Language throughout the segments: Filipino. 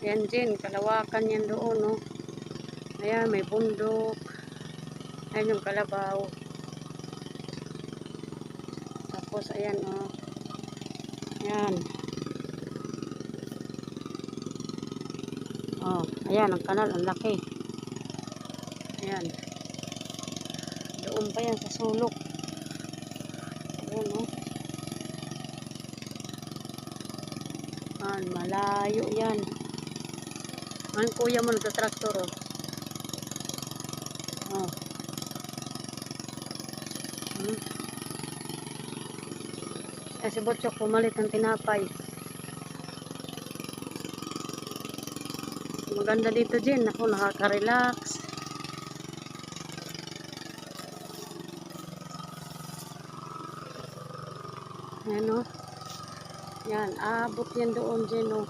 Yan din, kalawakan yan doon, no. Ayan, may bundok. Ayan yung kalabaw. Tapos, ayan, oh. Ayan. Oh, ayan, ang kanal, ang laki. Ayan. Doon pa yan sa sulok. Ayan, oh. Ayan, malayo yan. Ang kuya mo nagtatraktor, oh. Oh. Si Butchok pumalit ng tinapay. Maganda dito din. Ako, nakaka-relax. Ayan, oh. Yan, abot yan doon din, oh.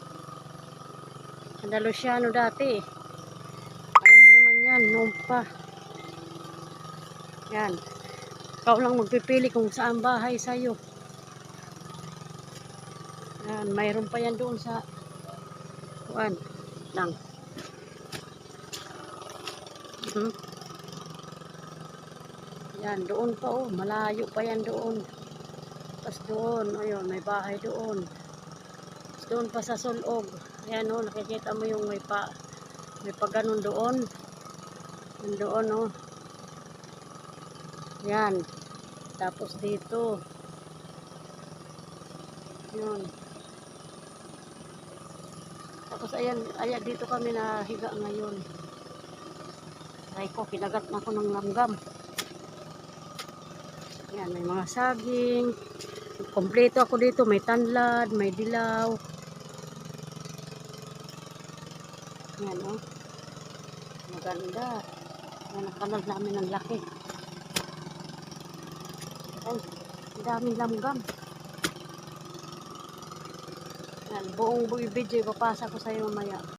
Andalusiano dati. Alam mo naman yan, noon pa. Yan. Ikaw lang magpipili kung saan bahay sa'yo. Yan, mayroon pa yan doon sa kuan lang. Yan, doon pa, oh. Malayo pa yan doon. Tapos doon, ayun, may bahay doon. Tapos doon pa sa sulog. Ayan, oh, nakikita mo yung may pa ganun doon. Yan doon, oh. Yan. Tapos dito. Yun. Tapos ayan, dito kami nahiga ngayon. Aray ko, kinagat na ako ng langgam. Yan, may mga saging. Kompleto ako dito. May tanlad, may dilaw. Yan, oh. Maganda. Yan, ang kanal namin ang laki. Ay, daming langgam. Yan, buong video papasa ko sa iyo mamaya.